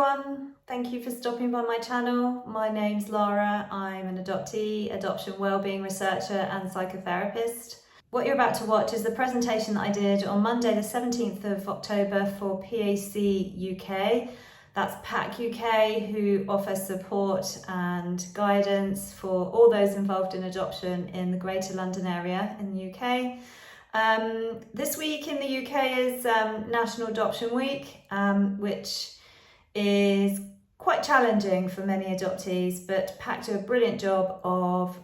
everyone, thank you for stopping by my channel. My name's Lara, I'm an adoptee, adoption wellbeing researcher and psychotherapist. What you're about to watch is the presentation that I did on Monday the 17th of October for PAC-UK. That's PAC-UK, who offer support and guidance for all those involved in adoption in the Greater London area in the UK. This week in the UK is National Adoption Week, which is quite challenging for many adoptees, but PAC do a brilliant job of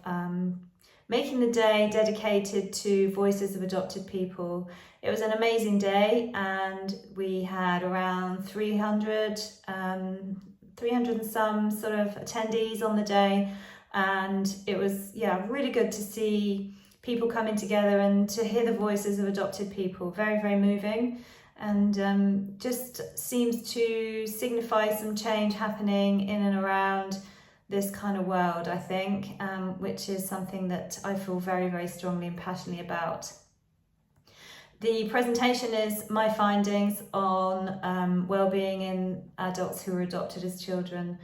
making the day dedicated to voices of adopted people. It was an amazing day, and we had around 300 and some sort of attendees on the day, and it was really good to see people coming together and to hear the voices of adopted people. Very, very moving, and just seems to signify some change happening in and around this kind of world, I think, which is something that I feel very, very strongly and passionately about. The presentation is my findings on wellbeing in adults who are adopted as children.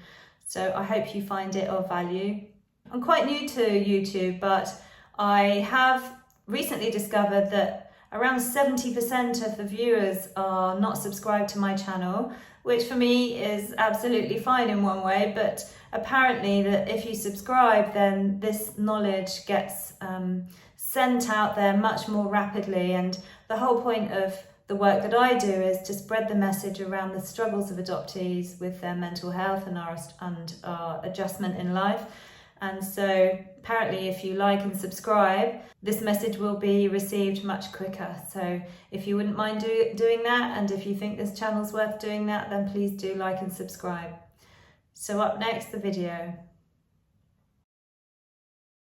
So I hope you find it of value. I'm quite new to YouTube, but I have recently discovered that around 70% of the viewers are not subscribed to my channel, which for me is absolutely fine in one way, but apparently that if you subscribe, then this knowledge gets sent out there much more rapidly. And the whole point of the work that I do is to spread the message around the struggles of adoptees with their mental health and our adjustment in life. And so apparently if you like and subscribe, this message will be received much quicker. So if you wouldn't mind doing that, and if you think this channel's worth doing that, then please do like and subscribe. So up next, the video.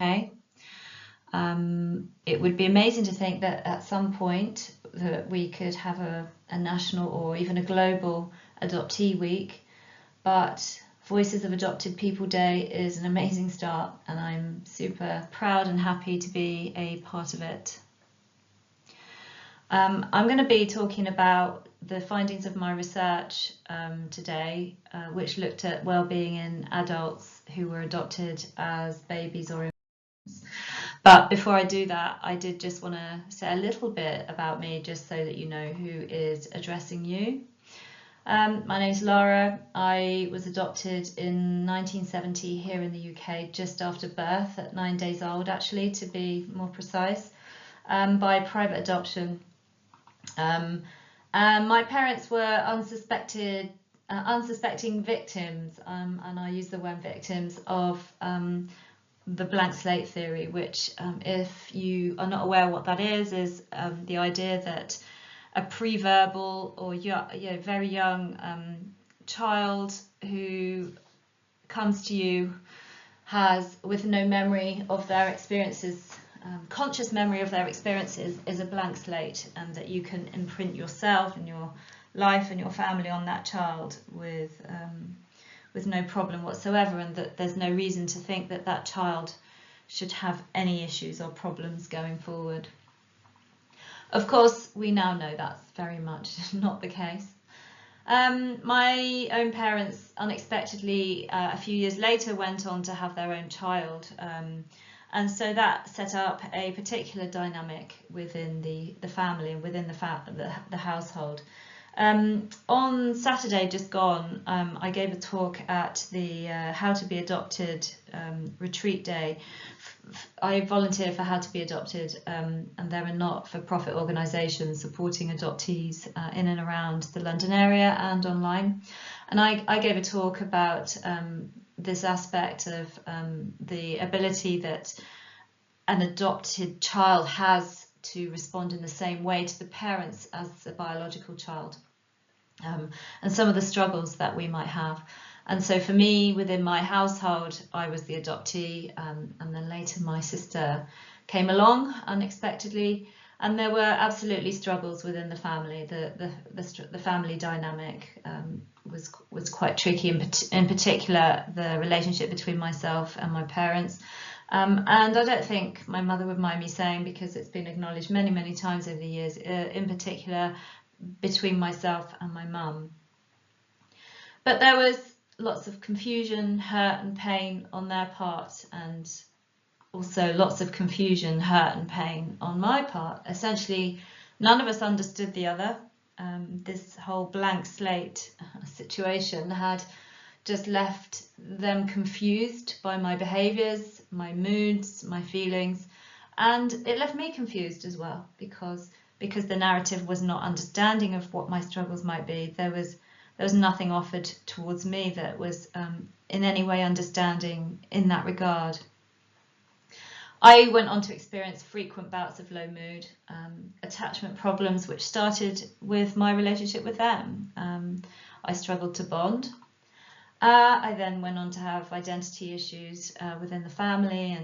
Okay. It would be amazing to think that at some point that we could have a national or even a global adoptee week, but Voices of Adopted People Day is an amazing start, and I'm super proud and happy to be a part of it. I'm going to be talking about the findings of my research today, which looked at well-being in adults who were adopted as babies or infants. But before I do that, I did just want to say a little bit about me, just so that you know who is addressing you. My name's Lara. I was adopted in 1970 here in the UK, just after birth, at 9 days old actually, to be more precise, by private adoption. And my parents were unsuspecting victims, and I use the word victims, of the blank slate theory, which, if you are not aware what that is the idea that a pre-verbal or very young child who comes to you has, with no memory of their experiences, conscious memory of their experiences, is a blank slate, and that you can imprint yourself and your life and your family on that child with no problem whatsoever, and that there's no reason to think that that child should have any issues or problems going forward. Of course, we now know that's very much not the case. My own parents unexpectedly, a few years later, went on to have their own child, and so that set up a particular dynamic within the family and within the household. On Saturday just gone, I gave a talk at the How to Be Adopted retreat day. I volunteer for How to Be Adopted, and they're a not-for-profit organisation supporting adoptees in and around the London area and online. And I gave a talk about this aspect of the ability that an adopted child has to respond in the same way to the parents as a biological child, and some of the struggles that we might have. And so for me, within my household, I was the adoptee, and then later my sister came along unexpectedly, and there were absolutely struggles within the family. The family dynamic was quite tricky, in particular the relationship between myself and my parents. And I don't think my mother would mind me saying, because it's been acknowledged many, many times over the years, in particular between myself and my mum. But there was lots of confusion, hurt and pain on their part, and also lots of confusion, hurt and pain on my part. Essentially, none of us understood the other. This whole blank slate situation had just left them confused by my behaviours, my moods, my feelings, and it left me confused as well, because the narrative was not understanding of what my struggles might be. There was nothing offered towards me that was in any way understanding in that regard. I went on to experience frequent bouts of low mood, attachment problems, which started with my relationship with them. I struggled to bond. I then went on to have identity issues within the family,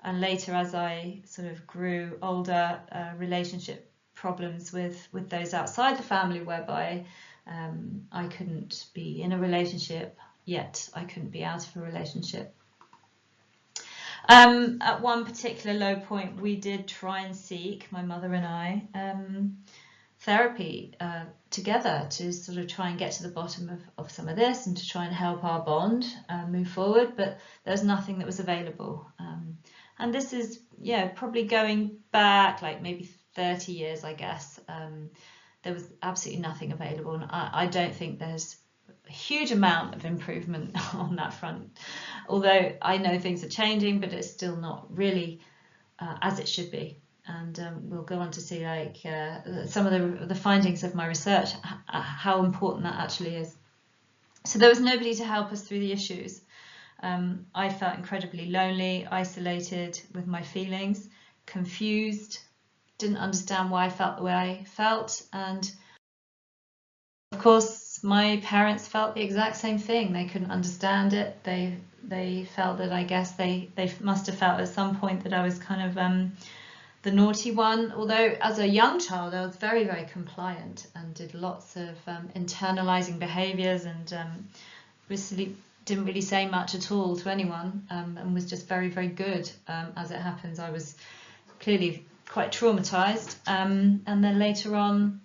and later, as I sort of grew older, relationship problems with those outside the family, whereby I couldn't be in a relationship, yet I couldn't be out of a relationship. At one particular low point, we did try and seek, my mother and I, therapy together to sort of try and get to the bottom of some of this and to try and help our bond move forward, but there's nothing that was available. And this is, probably going back like maybe 30 years, I guess. There was absolutely nothing available, and I don't think there's a huge amount of improvement on that front, although I know things are changing, but it's still not really as it should be. And we'll go on to see some of the findings of my research, how important that actually is. So there was nobody to help us through the issues. I felt incredibly lonely, isolated with my feelings, confused, didn't understand why I felt the way I felt, and of course my parents felt the exact same thing. They couldn't understand it. They felt that, I guess they must have felt at some point that I was kind of the naughty one, although as a young child I was very, very compliant and did lots of internalizing behaviors, and didn't really say much at all to anyone, and was just very, very good. As it happens, I was clearly quite traumatized, and then later on,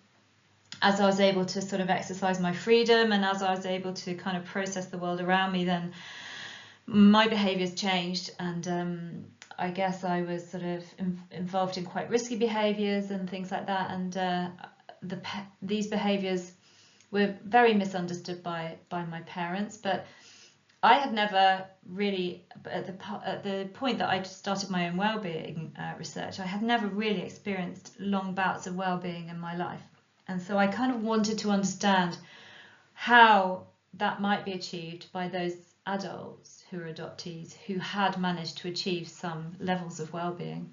as I was able to sort of exercise my freedom, and as I was able to kind of process the world around me, then my behaviors changed, and I guess I was sort of involved in quite risky behaviors and things like that, and these behaviors were very misunderstood by my parents. But I had never really, at the point that I started my own well-being research, I had never really experienced long bouts of well-being in my life. And so I kind of wanted to understand how that might be achieved by those adults who are adoptees who had managed to achieve some levels of well-being.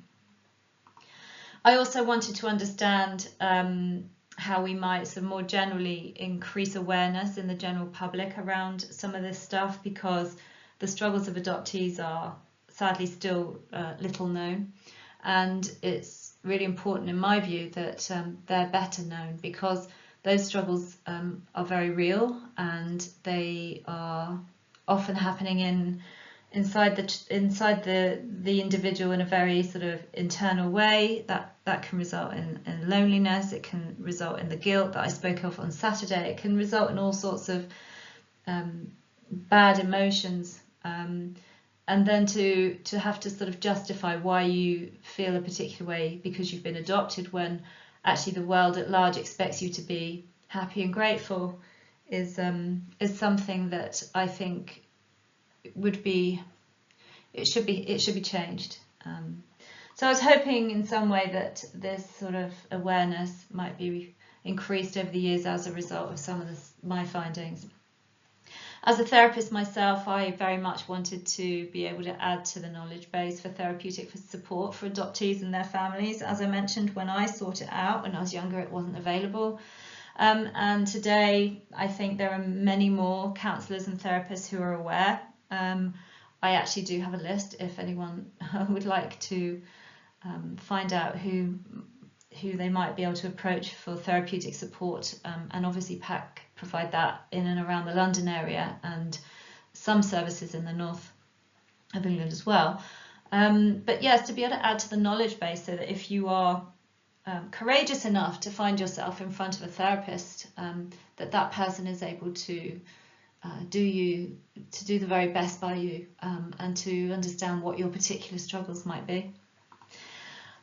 I also wanted to understand how we might sort of more generally increase awareness in the general public around some of this stuff, because the struggles of adoptees are sadly still little known, and it's really important in my view that they're better known, because those struggles are very real, and they are often happening inside the individual in a very sort of internal way that can result in loneliness. It can result in the guilt that I spoke of on Saturday. It can result in all sorts of bad emotions, and then to have to sort of justify why you feel a particular way because you've been adopted, when actually the world at large expects you to be happy and grateful, is something that I think should be changed. So I was hoping in some way that this sort of awareness might be increased over the years as a result of some of my findings. As a therapist myself, I very much wanted to be able to add to the knowledge base for therapeutic support for adoptees and their families. As I mentioned, when I sought it out when I was younger, it wasn't available. And today, I think there are many more counsellors and therapists who are aware. I actually do have a list if anyone would like to find out who they might be able to approach for therapeutic support, and obviously PAC provide that in and around the London area, and some services in the north of England as well. But yes, to be able to add to the knowledge base, so that if you are courageous enough to find yourself in front of a therapist, that person is able to do the very best by you, and to understand what your particular struggles might be.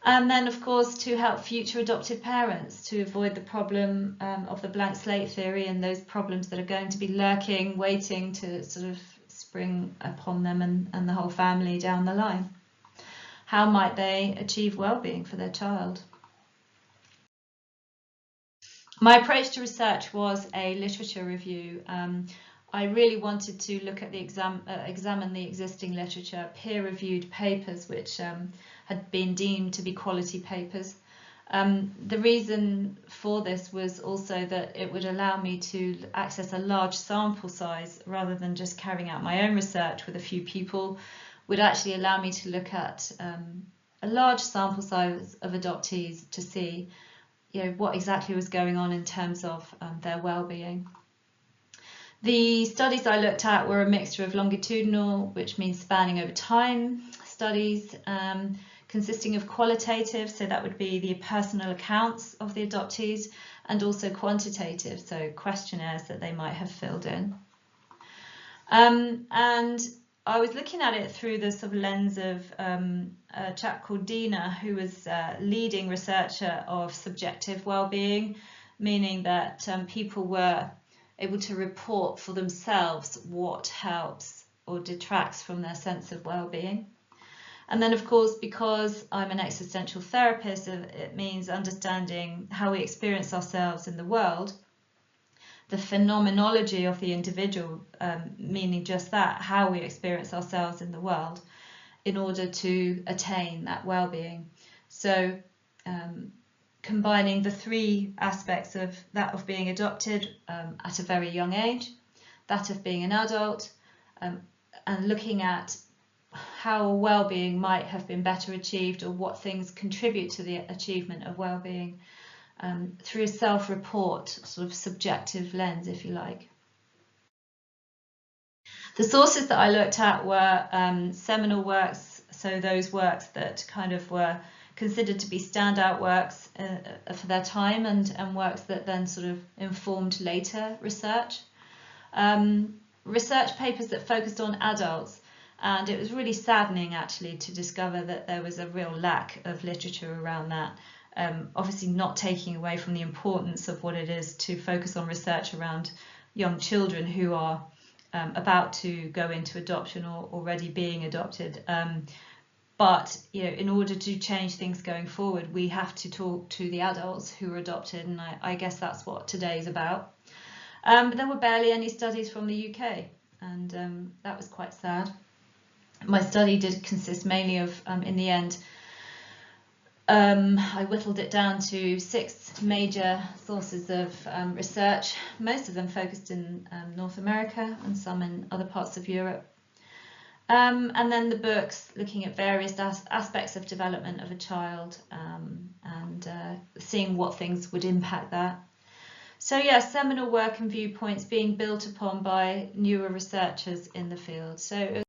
And then, of course, to help future adoptive parents to avoid the problem of the blank slate theory and those problems that are going to be lurking, waiting to sort of spring upon them and the whole family down the line. How might they achieve well-being for their child? My approach to research was a literature review. I really wanted to look at examine the existing literature, peer-reviewed papers which had been deemed to be quality papers. The reason for this was also that it would allow me to access a large sample size rather than just carrying out my own research with a few people, would actually allow me to look at a large sample size of adoptees to see what exactly was going on in terms of their well-being. The studies I looked at were a mixture of longitudinal, which means spanning over time, studies consisting of qualitative, so that would be the personal accounts of the adoptees, and also quantitative, so questionnaires that they might have filled in. And I was looking at it through the sort of lens of a chap called Dina, who was leading researcher of subjective well-being, meaning that people were able to report for themselves what helps or detracts from their sense of well-being. And then, of course, because I'm an existential therapist, it means understanding how we experience ourselves in the world, the phenomenology of the individual, meaning just that, how we experience ourselves in the world in order to attain that well-being. So combining the three aspects of that of being adopted at a very young age, that of being an adult, and looking at how well-being might have been better achieved or what things contribute to the achievement of well-being through a self-report, sort of subjective lens, if you like. The sources that I looked at were seminal works, so those works that kind of were considered to be standout works for their time, and works that then sort of informed later research. Research papers that focused on adults, and it was really saddening actually to discover that there was a real lack of literature around that. Obviously not taking away from the importance of what it is to focus on research around young children who are about to go into adoption or already being adopted. But in order to change things going forward, we have to talk to the adults who are adopted, and I guess that's what today is about. But there were barely any studies from the UK, and that was quite sad. My study did consist mainly of, in the end, I whittled it down to 6 major sources of research, most of them focused in North America and some in other parts of Europe. And then the books looking at various aspects of development of a child, and seeing what things would impact that. So yeah, seminal work and viewpoints being built upon by newer researchers in the field. So it was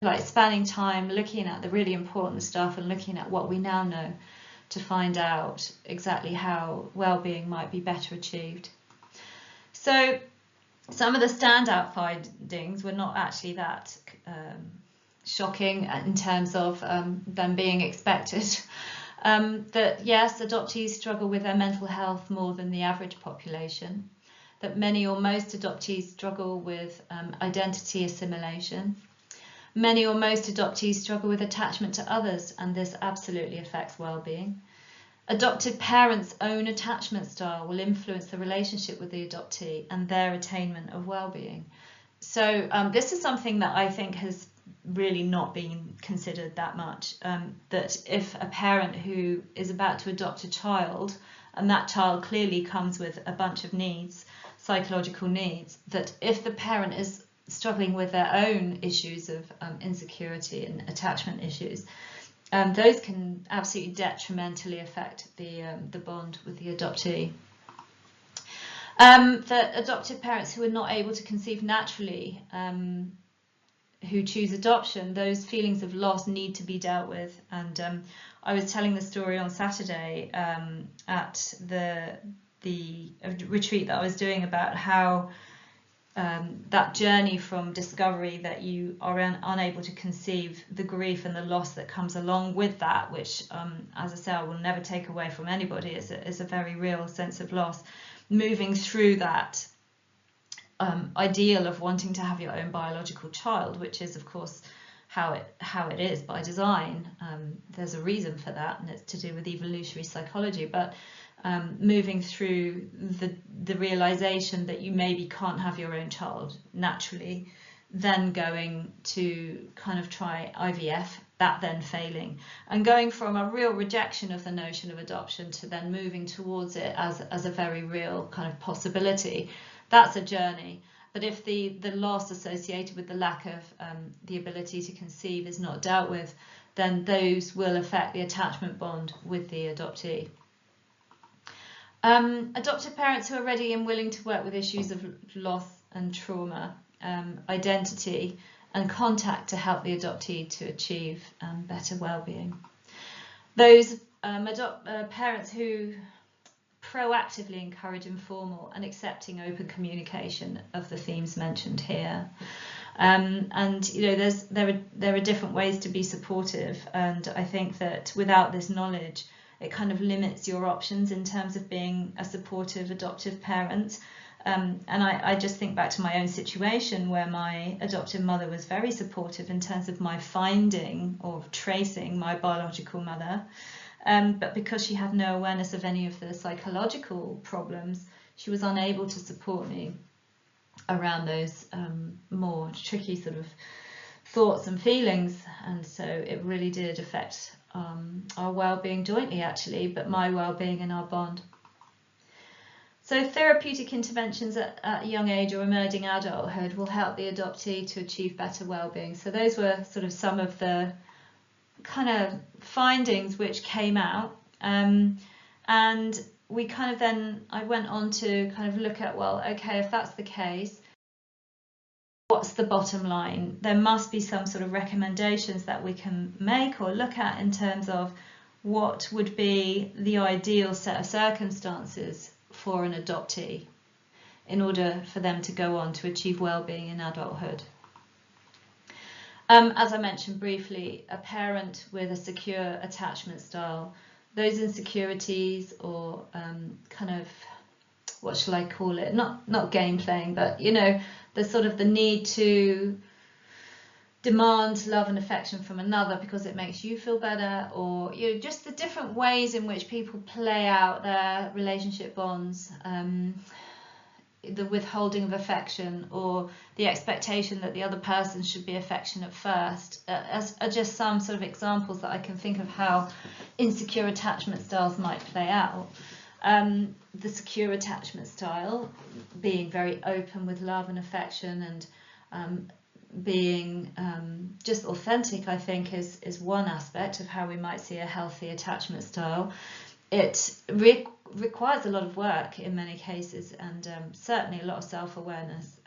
like spanning time, looking at the really important stuff and looking at what we now know to find out exactly how well-being might be better achieved. So some of the standout findings were not actually that shocking in terms of them being expected. That yes, adoptees struggle with their mental health more than the average population. That many or most adoptees struggle with identity assimilation. Many or most adoptees struggle with attachment to others, and this absolutely affects well-being. Adopted parents' own attachment style will influence the relationship with the adoptee and their attainment of well-being. So this is something that I think has really not been considered that much, that if a parent who is about to adopt a child, and that child clearly comes with a bunch of needs, psychological needs, that if the parent is struggling with their own issues of insecurity and attachment issues, those can absolutely detrimentally affect the bond with the adoptee. That adoptive parents who are not able to conceive naturally, who choose adoption, those feelings of loss need to be dealt with. And I was telling the story on Saturday at the retreat that I was doing about how that journey from discovery that you are unable to conceive, the grief and the loss that comes along with that, which, as I say, I will never take away from anybody, is a very real sense of loss. Moving through that ideal of wanting to have your own biological child, which is, of course, how it is by design. There's a reason for that, and it's to do with evolutionary psychology. But moving through the realization that you maybe can't have your own child naturally, then going to kind of try IVF, that then failing, and going from a real rejection of the notion of adoption to then moving towards it as a very real kind of possibility. That's a journey. But if the loss associated with the lack of the ability to conceive is not dealt with, then those will affect the attachment bond with the adoptee. Adoptive parents who are ready and willing to work with issues of loss and trauma, identity and contact to help the adoptee to achieve better well-being. Those parents who proactively encourage informal and accepting open communication of the themes mentioned here. And you know, there are different ways to be supportive, and I think that without this knowledge, it kind of limits your options in terms of being a supportive adoptive parent. And I just think back to my own situation where my adoptive mother was very supportive in terms of my finding or tracing my biological mother. But because she had no awareness of any of the psychological problems, she was unable to support me around those more tricky sort of thoughts and feelings. And so it really did affect our well-being jointly, actually, but my well-being and our bond. So therapeutic interventions at a young age or emerging adulthood will help the adoptee to achieve better well-being. So those were sort of some of the kind of findings which came out, and we kind of then I went on to kind of look at, well, okay, if that's the case, what's the bottom line? There must be some sort of recommendations that we can make or look at in terms of what would be the ideal set of circumstances for an adoptee in order for them to go on to achieve well-being in adulthood. As I mentioned briefly, a parent with a secure attachment style, those insecurities or kind of, what shall I call it? Not game playing, but you know, the sort of the need to demand love and affection from another because it makes you feel better, or you know, just the different ways in which people play out their relationship bonds. The withholding of affection or the expectation that the other person should be affectionate first are just some sort of examples that I can think of how insecure attachment styles might play out. The secure attachment style, being very open with love and affection and being just authentic, I think is one aspect of how we might see a healthy attachment style. It requires a lot of work in many cases, and certainly a lot of self-awareness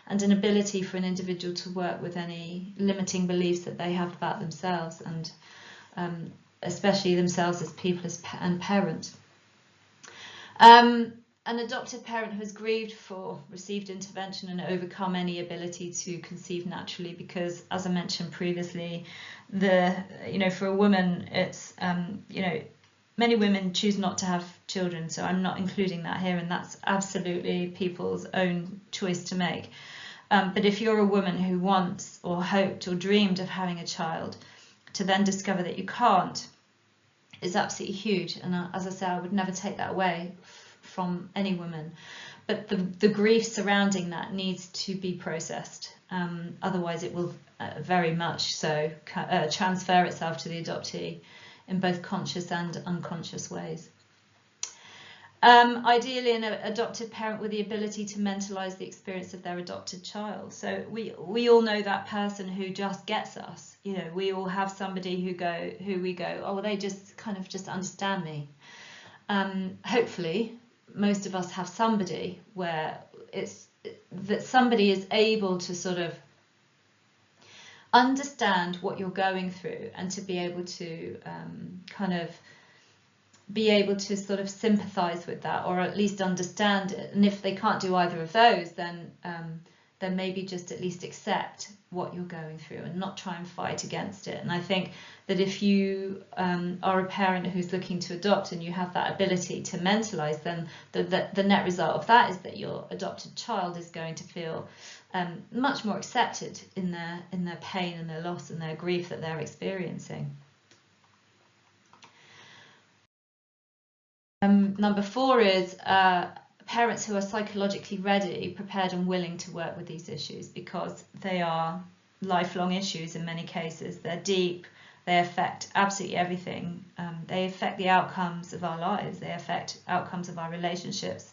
and an ability for an individual to work with any limiting beliefs that they have about themselves, and especially themselves as people and parents. An adoptive parent who has grieved for received intervention and overcome any ability to conceive naturally, because as I mentioned previously, for a woman, it's many women choose not to have children, so I'm not including that here, and that's absolutely people's own choice to make. But if you're a woman who wants or hoped or dreamed of having a child, to then discover that you can't is absolutely huge. And as I say, I would never take that away from any woman. But the grief surrounding that needs to be processed. Otherwise, it will very much so transfer itself to the adoptee in both conscious and unconscious ways. Ideally, an adoptive parent with the ability to mentalize the experience of their adopted child. So we all know that person who just gets us. You know, we all have somebody who we go, oh, well, they just kind of just understand me. Hopefully, most of us have somebody where that somebody is able to sort of understand what you're going through and to be able to kind of be able to sort of sympathise with that, or at least understand it. And if they can't do either of those, then maybe just at least accept what you're going through and not try and fight against it. And I think that if you are a parent who's looking to adopt and you have that ability to mentalise, then the net result of that is that your adopted child is going to feel much more accepted in their pain and their loss and their grief that they're experiencing. Number 4 is parents who are psychologically ready, prepared and willing to work with these issues, because they are lifelong issues in many cases. They're deep, they affect absolutely everything. They affect the outcomes of our lives, they affect outcomes of our relationships,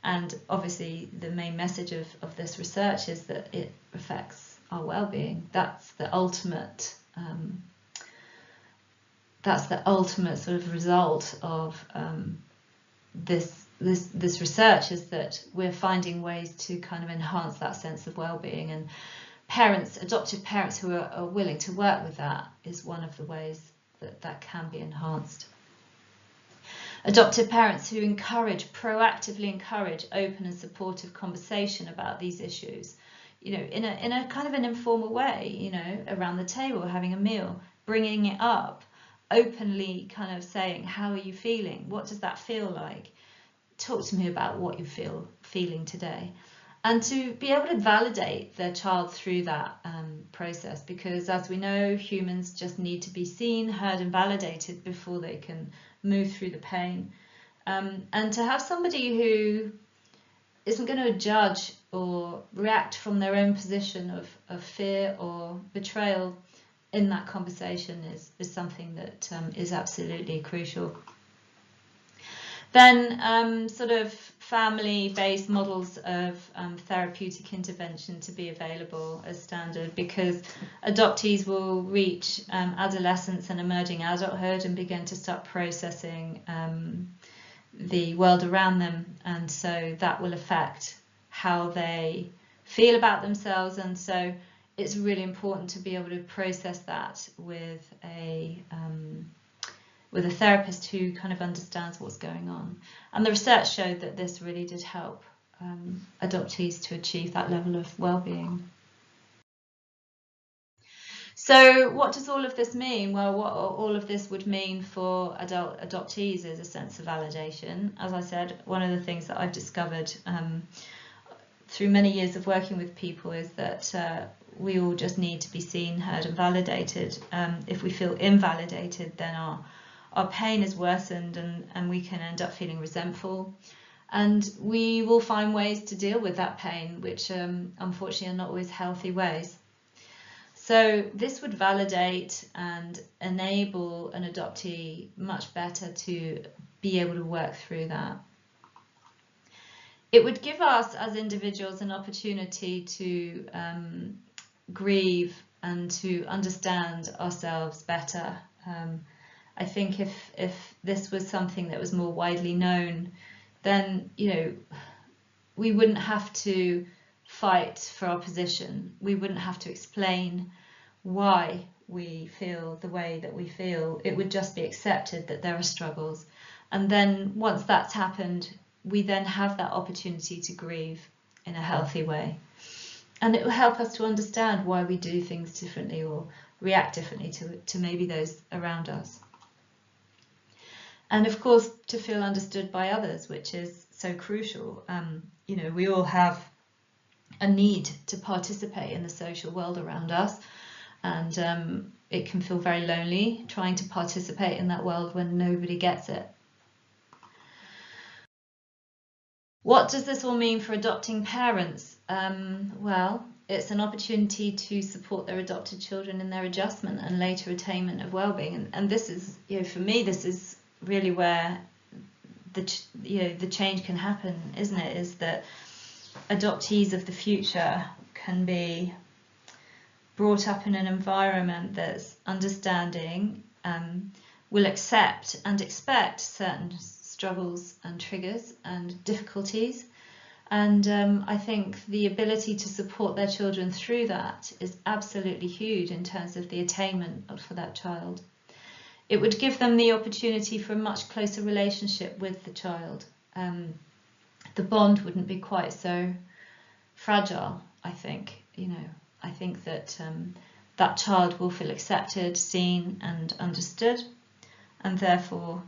and obviously the main message of this research is that it affects our well-being. That's the ultimate sort of result of this research, is that we're finding ways to kind of enhance that sense of well-being, and adoptive parents who are willing to work with that is one of the ways that can be enhanced. Adoptive parents who proactively encourage open and supportive conversation about these issues, in a kind of an informal way, around the table, having a meal, bringing it up, openly kind of saying, how are you feeling? What does that feel like? Talk to me about what you're feeling today. And to be able to validate their child through that process, because as we know, humans just need to be seen, heard and validated before they can move through the pain. And to have somebody who isn't going to judge or react from their own position of fear or betrayal in that conversation is something that is absolutely crucial. Then sort of family-based models of therapeutic intervention to be available as standard, because adoptees will reach adolescence and emerging adulthood and begin to start processing the world around them, and so that will affect how they feel about themselves, and so it's really important to be able to process that with a therapist who kind of understands what's going on. And the research showed that this really did help adoptees to achieve that level of well-being. So what does all of this mean? Well, what all of this would mean for adoptees is a sense of validation. As I said, one of the things that I've discovered through many years of working with people is that we all just need to be seen, heard and validated. If we feel invalidated, then our pain is worsened, and we can end up feeling resentful, and we will find ways to deal with that pain, which unfortunately are not always healthy ways. So this would validate and enable an adoptee much better to be able to work through that. It would give us as individuals an opportunity to grieve and to understand ourselves better. I think if this was something that was more widely known, then we wouldn't have to fight for our position. We wouldn't have to explain why we feel the way that we feel. It would just be accepted that there are struggles, and then once that's happened, we then have that opportunity to grieve in a healthy way, and it will help us to understand why we do things differently or react differently to maybe those around us. And of course, to feel understood by others, which is so crucial. We all have a need to participate in the social world around us, and it can feel very lonely trying to participate in that world when nobody gets it. What does this all mean for adopting parents? Well, it's an opportunity to support their adopted children in their adjustment and later attainment of well-being, and this is, for me, this is really where the change can happen, isn't it? Is that adoptees of the future can be brought up in an environment that's understanding, will accept and expect certain struggles and triggers and difficulties, and I think the ability to support their children through that is absolutely huge in terms of the attainment for that child. it would give them the opportunity for a much closer relationship with the child. The bond wouldn't be quite so fragile, I think. I think that that child will feel accepted, seen and understood, and therefore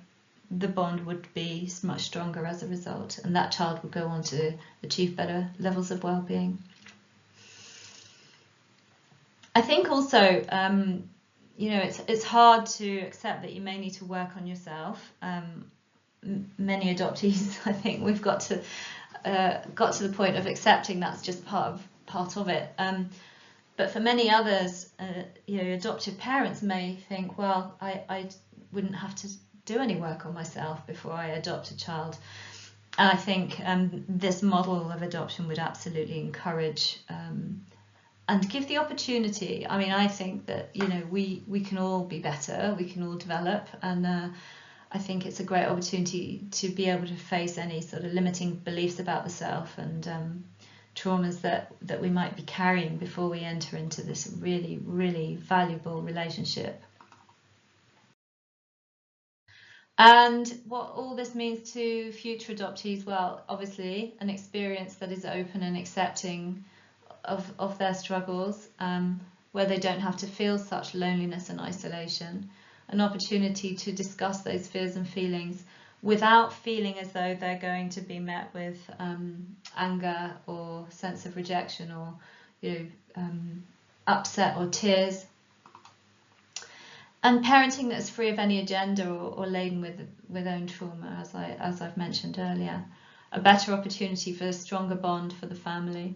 the bond would be much stronger as a result, and that child would go on to achieve better levels of well-being. I think also, it's hard to accept that you may need to work on yourself. Many adoptees, I think we've got to the point of accepting that's just part of it. But for many others, adoptive parents may think, well, I wouldn't have to do any work on myself before I adopt a child. And I think this model of adoption would absolutely encourage and give the opportunity. I mean, I think that we can all be better, we can all develop, and I think it's a great opportunity to be able to face any sort of limiting beliefs about the self and traumas that we might be carrying before we enter into this really, really valuable relationship. And what all this means to future adoptees, well, obviously an experience that is open and accepting of their struggles, where they don't have to feel such loneliness and isolation, an opportunity to discuss those fears and feelings without feeling as though they're going to be met with anger or sense of rejection or upset or tears. And parenting that's free of any agenda or laden with own trauma, as I've mentioned earlier. A better opportunity for a stronger bond for the family.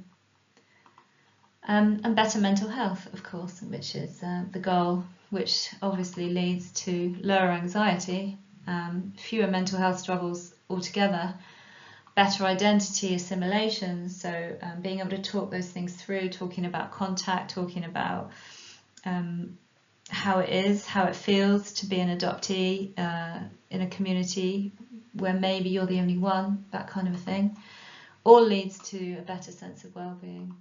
And better mental health, of course, which is the goal, which obviously leads to lower anxiety, fewer mental health struggles altogether, better identity assimilation, so being able to talk those things through, talking about contact, talking about how it feels to be an adoptee in a community where maybe you're the only one, that kind of a thing, all leads to a better sense of well-being.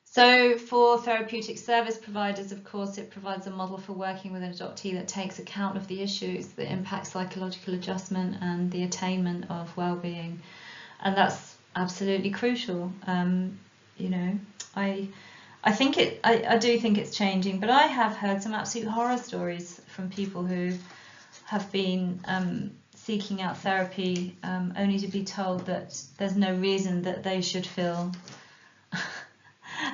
So for therapeutic service providers, of course, it provides a model for working with an adoptee that takes account of the issues that impact psychological adjustment and the attainment of well-being, and that's absolutely crucial. I do think it's changing, but I have heard some absolute horror stories from people who have been seeking out therapy only to be told that there's no reason that they should feel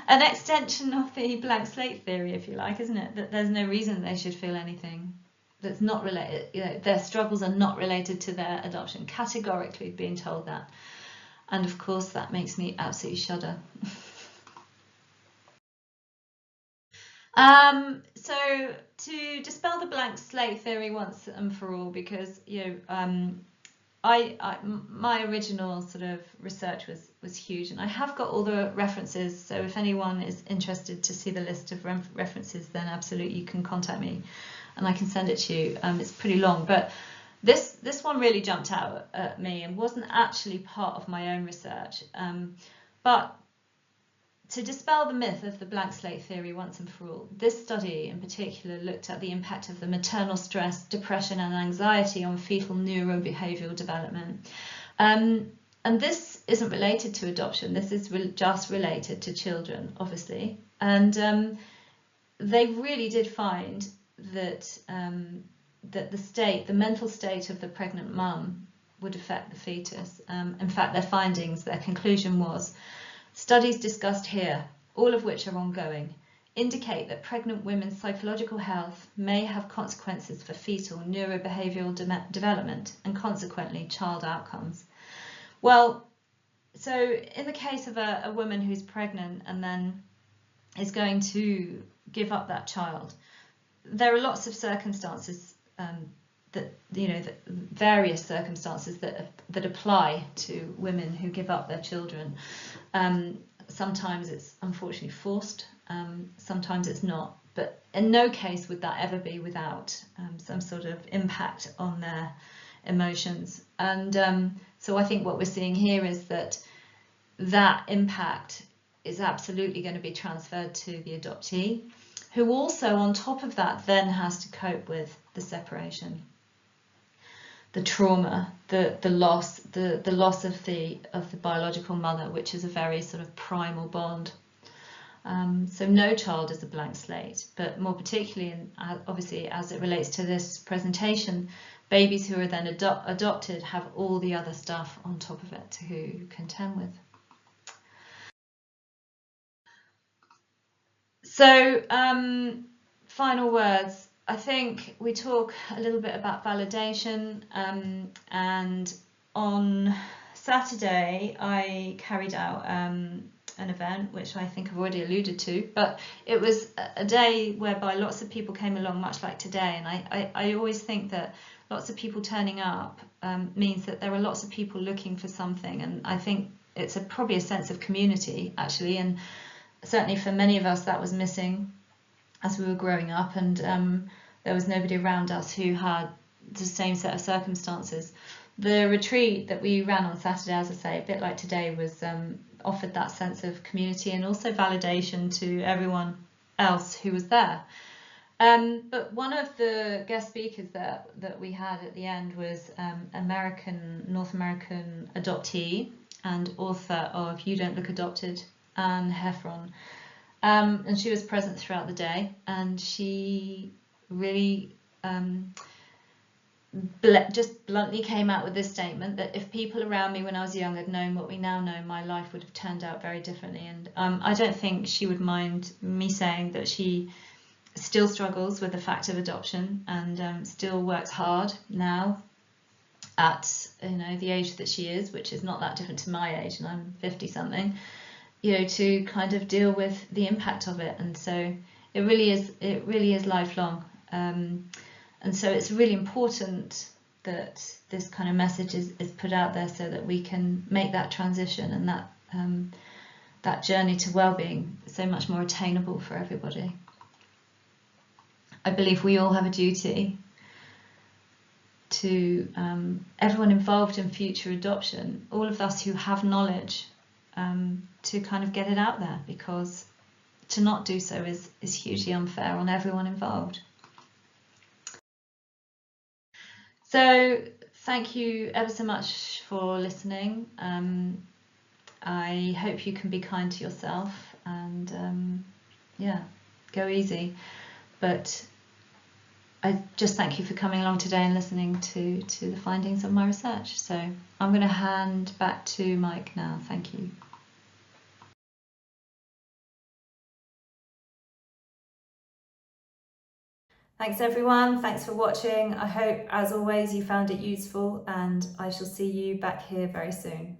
an extension of the blank slate theory, if you like, isn't it? That there's no reason they should feel anything that's not related, their struggles are not related to their adoption, categorically being told that. And of course that makes me absolutely shudder. So to dispel the blank slate theory once and for all, because my original sort of research was huge, and I have got all the references, so if anyone is interested to see the list of references, then absolutely you can contact me and I can send it to you. It's pretty long, but this one really jumped out at me and wasn't actually part of my own research, but to dispel the myth of the blank slate theory once and for all, this study in particular looked at the impact of the maternal stress, depression and anxiety on fetal neurobehavioural development. And this isn't related to adoption, this is just related to children, obviously. And they really did find that, that the mental state of the pregnant mum would affect the fetus. In fact, their conclusion was, studies discussed here, all of which are ongoing, indicate that pregnant women's psychological health may have consequences for fetal neurobehavioural development and consequently child outcomes. Well, so in the case of a woman who's pregnant and then is going to give up that child, there are lots of circumstances various circumstances that apply to women who give up their children. Sometimes it's unfortunately forced, sometimes it's not, but in no case would that ever be without some sort of impact on their emotions. And so I think what we're seeing here is that impact is absolutely going to be transferred to the adoptee. who also on top of that then has to cope with the separation, the trauma, the loss, the loss of the biological mother, which is a very sort of primal bond. So no child is a blank slate, but more particularly, obviously as it relates to this presentation, babies who are then adopted have all the other stuff on top of it to contend with. So final words. I think we talk a little bit about validation, and on Saturday I carried out an event which I think I've already alluded to, but it was a day whereby lots of people came along, much like today, and I always think that lots of people turning up means that there are lots of people looking for something, and I think it's probably a sense of community actually, and certainly for many of us that was missing as we were growing up, and there was nobody around us who had the same set of circumstances. The retreat that we ran on Saturday, as I say, a bit like today, was offered that sense of community and also validation to everyone else who was there. But one of the guest speakers that we had at the end was North American adoptee and author of You Don't Look Adopted, Anne Heffron. And she was present throughout the day, and she really just bluntly came out with this statement that if people around me when I was young had known what we now know, my life would have turned out very differently. And I don't think she would mind me saying that she still struggles with the fact of adoption, and still works hard now at the age that she is, which is not that different to my age, and I'm 50 something, to kind of deal with the impact of it. And so it really is lifelong, and so it's really important that this kind of message is put out there so that we can make that transition and that journey to well-being so much more attainable for everybody. I believe we all have a duty to everyone involved in future adoption, all of us who have knowledge, to kind of get it out there, because to not do so is hugely unfair on everyone involved. So thank you ever so much for listening. I hope you can be kind to yourself, and go easy. But I just thank you for coming along today and listening to the findings of my research. So I'm going to hand back to Mike now. Thank you. Thanks everyone, thanks for watching. I hope, as always, you found it useful, and I shall see you back here very soon.